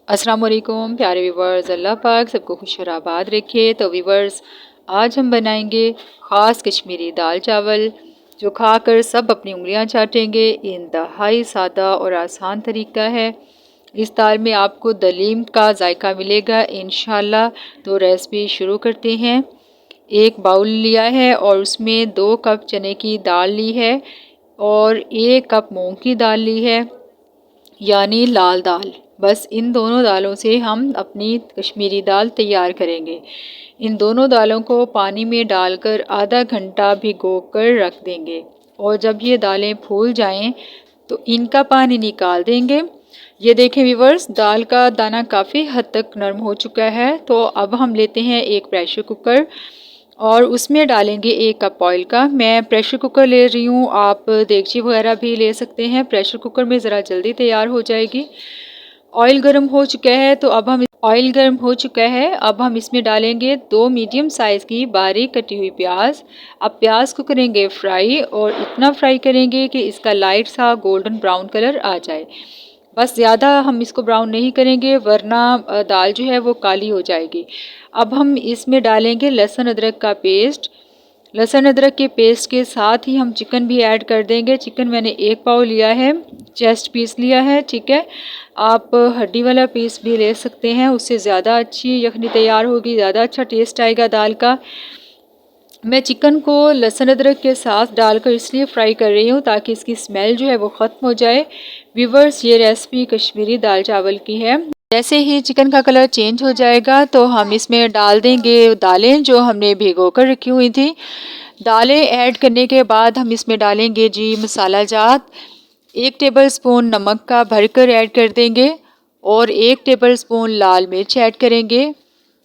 अस्सलाम वालेकुम प्यारे व्यूवर्स, अल्लाह पाक सबको खुश और आबाद रखे। तो व्यूवर्स, आज हम बनाएंगे ख़ास कश्मीरी दाल चावल जो खाकर सब अपनी उंगलियां चाटेंगे। इंतहाई सादा और आसान तरीका है। इस दाल में आपको दलीम का जायका मिलेगा इंशाल्लाह। तो रेसिपी शुरू करते हैं। एक बाउल लिया है और उसमें 2 कप चने की दाल ली है और 1 कप मूंग की दाल ली है, यानी लाल दाल। बस इन दोनों दालों से हम अपनी कश्मीरी दाल तैयार करेंगे। इन दोनों दालों को पानी में डालकर आधा घंटा भिगो कर रख देंगे और जब ये दालें फूल जाएं तो इनका पानी निकाल देंगे। ये देखें व्यूवर्स, दाल का दाना काफ़ी हद तक नरम हो चुका है। तो अब हम लेते हैं एक प्रेशर कुकर और उसमें डालेंगे 1 कप ऑयल का। मैं प्रेशर कुकर ले रही हूँ, आप देगची वगैरह भी ले सकते हैं। प्रेशर कुकर में ज़रा जल्दी तैयार हो जाएगी। ऑयल गर्म हो चुका है तो अब हम इसमें डालेंगे 2 मीडियम साइज़ की बारीक कटी हुई प्याज। अब प्याज को करेंगे फ्राई और इतना फ्राई करेंगे कि इसका लाइट सा गोल्डन ब्राउन कलर आ जाए। बस ज़्यादा हम इसको ब्राउन नहीं करेंगे वरना दाल जो है वो काली हो जाएगी। अब हम इसमें डालेंगे लहसुन अदरक का पेस्ट। लहसुन अदरक के पेस्ट के साथ ही हम चिकन भी ऐड कर देंगे। चिकन मैंने 1 पाव लिया है, चेस्ट पीस लिया है, ठीक है। आप हड्डी वाला पीस भी ले सकते हैं, उससे ज़्यादा अच्छी यखनी तैयार होगी, ज़्यादा अच्छा टेस्ट आएगा दाल का। मैं चिकन को लहसुन अदरक के साथ डालकर इसलिए फ्राई कर रही हूँ ताकि इसकी स्मेल जो है वो ख़त्म हो जाए। व्यूवर्स, ये रेसिपी कश्मीरी दाल चावल की है। जैसे ही चिकन का कलर चेंज हो जाएगा तो हम इसमें डाल देंगे दालें जो हमने भिगो कर रखी हुई थी। दालें ऐड करने के बाद हम इसमें डालेंगे जी मसाला जात। 1 टेबलस्पून नमक का भरकर ऐड कर देंगे और 1 टेबलस्पून लाल मिर्च ऐड करेंगे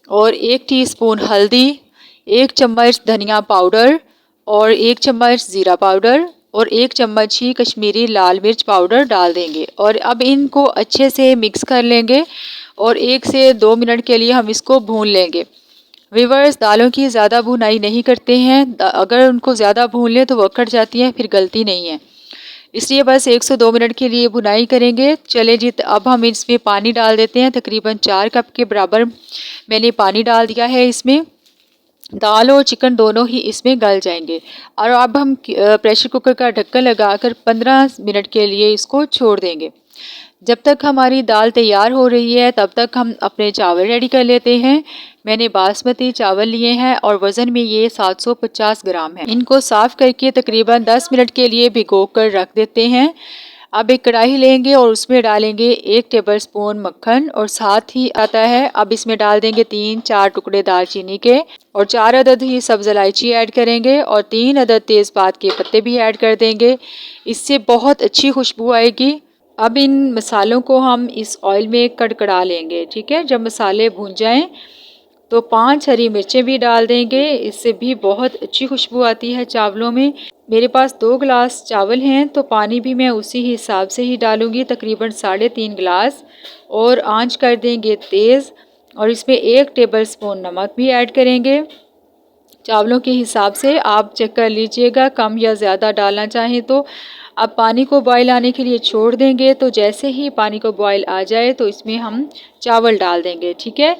और 1 टीस्पून हल्दी, 1 चम्मच धनिया पाउडर और 1 चम्मच ज़ीरा पाउडर और 1 चम्मच ही कश्मीरी लाल मिर्च पाउडर डाल देंगे और अब इनको अच्छे से मिक्स कर लेंगे और 1 से 2 मिनट के लिए हम इसको भून लेंगे। व्यूअर्स, दालों की ज़्यादा भुनाई नहीं करते हैं, अगर उनको ज़्यादा भून लें तो वो कट जाती हैं, फिर गलती नहीं है। इसलिए बस 1 से 2 मिनट के लिए भुनाई करेंगे। चले जी, अब हम इसमें पानी डाल देते हैं। तकरीबन 4 कप के बराबर मैंने पानी डाल दिया है। इसमें दाल और चिकन दोनों ही इसमें गल जाएंगे और अब हम प्रेशर कुकर का ढक्कन लगाकर 15 मिनट के लिए इसको छोड़ देंगे। जब तक हमारी दाल तैयार हो रही है तब तक हम अपने चावल रेडी कर लेते हैं। मैंने बासमती चावल लिए हैं और वज़न में ये 750 ग्राम है। इनको साफ़ करके तकरीबन 10 मिनट के लिए भिगो कर रख देते हैं। अब एक कढ़ाई लेंगे और उसमें डालेंगे 1 टेबलस्पून मक्खन और साथ ही आता है, अब इसमें डाल देंगे 3-4 टुकड़े दालचीनी के और 4 अदद ही सब्ज़ इलायची ऐड करेंगे और 3 अदद तेज़पात के पत्ते भी ऐड कर देंगे। इससे बहुत अच्छी खुशबू आएगी। अब इन मसालों को हम इस ऑयल में कड़कड़ा लेंगे, ठीक है। जब मसाले भून जाएं तो 5 हरी मिर्चें भी डाल देंगे, इससे भी बहुत अच्छी खुशबू आती है चावलों में। मेरे पास 2 गिलास चावल हैं तो पानी भी मैं उसी हिसाब से ही डालूंगी, तकरीबन 3.5 गिलास। और आंच कर देंगे तेज़ और इसमें 1 टेबलस्पून नमक भी ऐड करेंगे। चावलों के हिसाब से आप चेक कर लीजिएगा, कम या ज़्यादा डालना चाहें तो। अब पानी को बॉयल आने के लिए छोड़ देंगे, तो जैसे ही पानी को बॉयल आ जाए तो इसमें हम चावल डाल देंगे, ठीक है।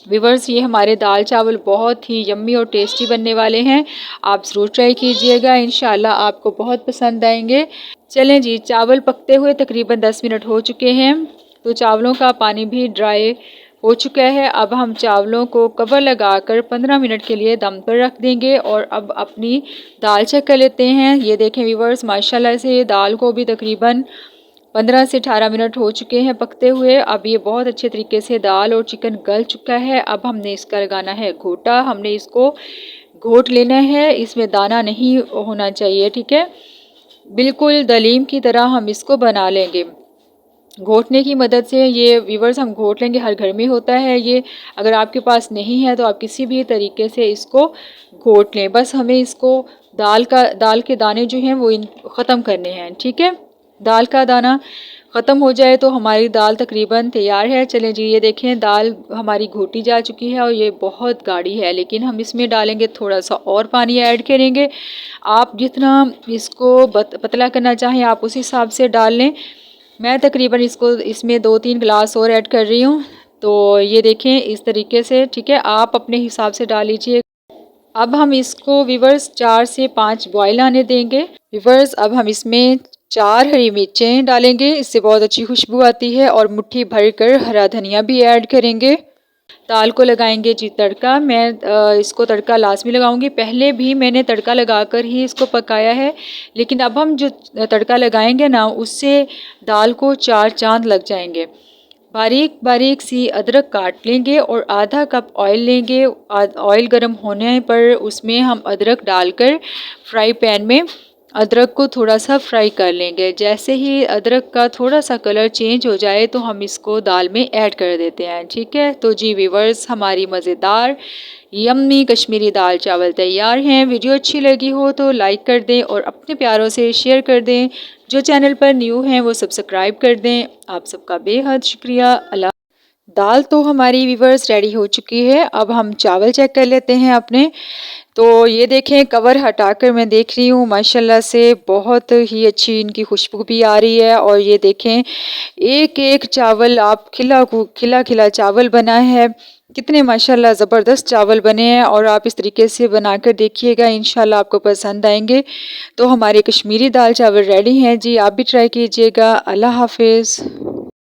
व्यूअर्स, ये हमारे दाल चावल बहुत ही यम्मी और टेस्टी बनने वाले हैं। आप ज़रूर ट्राई कीजिएगा, इंशाल्लाह आपको बहुत पसंद आएंगे। चलें जी, चावल पकते हुए तकरीबन 10 मिनट हो चुके हैं तो चावलों का पानी भी ड्राई हो चुका है। अब हम चावलों को कवर लगाकर 15 मिनट के लिए दम पर रख देंगे और अब अपनी दाल चेक कर लेते हैं। ये देखें व्यूअर्स, माशाल्लाह से दाल को भी तकरीबन 15 से 18 मिनट हो चुके हैं पकते हुए। अब ये बहुत अच्छे तरीके से दाल और चिकन गल चुका है। अब हमने इसका लगाना है घोटा। हमने इसको घोट लेना है, इसमें दाना नहीं होना चाहिए, ठीक है। बिल्कुल दलीम की तरह हम इसको बना लेंगे घोटने की मदद से। ये व्यूअर्स, हम घोट लेंगे, हर घर में होता है ये। अगर आपके पास नहीं है तो आप किसी भी तरीके से इसको घोट लें। बस हमें इसको दाल के दाने जो हैं वो ख़त्म करने हैं, ठीक है। दाल का दाना ख़त्म हो जाए तो हमारी दाल तकरीबन तैयार है। चलें जी, ये देखें दाल हमारी घोटी जा चुकी है और ये बहुत गाढ़ी है, लेकिन हम इसमें डालेंगे थोड़ा सा और पानी ऐड करेंगे। आप जितना इसको पतला करना चाहें आप उस हिसाब से डाल लें। मैं तकरीबन इसमें 2-3 गिलास और ऐड कर रही हूँ। तो ये देखें इस तरीके से, ठीक है, आप अपने हिसाब से डाल लीजिए। अब हम इसको व्यूअर्स 4 से 5 बॉयल आने देंगे। व्यूअर्स अब हम इसमें 4 हरी मिर्चें डालेंगे, इससे बहुत अच्छी खुशबू आती है, और मुट्ठी भर कर हरा धनिया भी ऐड करेंगे। दाल को लगाएंगे जी तड़का। मैं इसको तड़का लाजमी लगाऊंगी, पहले भी मैंने तड़का लगाकर ही इसको पकाया है, लेकिन अब हम जो तड़का लगाएंगे ना, उससे दाल को 4 चांद लग जाएंगे। बारीक बारीक सी अदरक काट लेंगे और आधा कप ऑयल लेंगे। ऑयल गर्म होने पर उसमें हम अदरक डालकर फ्राई पैन में अदरक को थोड़ा सा फ्राई कर लेंगे। जैसे ही अदरक का थोड़ा सा कलर चेंज हो जाए तो हम इसको दाल में ऐड कर देते हैं, ठीक है। तो जी व्यूअर्स, हमारी मज़ेदार यम्मी कश्मीरी दाल चावल तैयार हैं। वीडियो अच्छी लगी हो तो लाइक कर दें और अपने प्यारों से शेयर कर दें। जो चैनल पर न्यू हैं वो सब्सक्राइब कर दें। आप सबका बेहद शुक्रिया। अल्लाह। दाल तो हमारी व्यूअर्स रेडी हो चुकी है। अब हम चावल चेक कर लेते हैं अपने। तो ये देखें, कवर हटाकर मैं देख रही हूँ, माशाल्लाह से बहुत ही अच्छी इनकी खुशबू भी आ रही है। और ये देखें, एक एक चावल आप खिला खिला चावल बना है, कितने माशाल्लाह ज़बरदस्त चावल बने हैं। और आप इस तरीके से बनाकर देखिएगा, इंशाल्लाह आपको पसंद आएंगे। तो हमारे कश्मीरी दाल चावल रेडी हैं जी, आप भी ट्राई कीजिएगा। अल्लाह हाफिज़।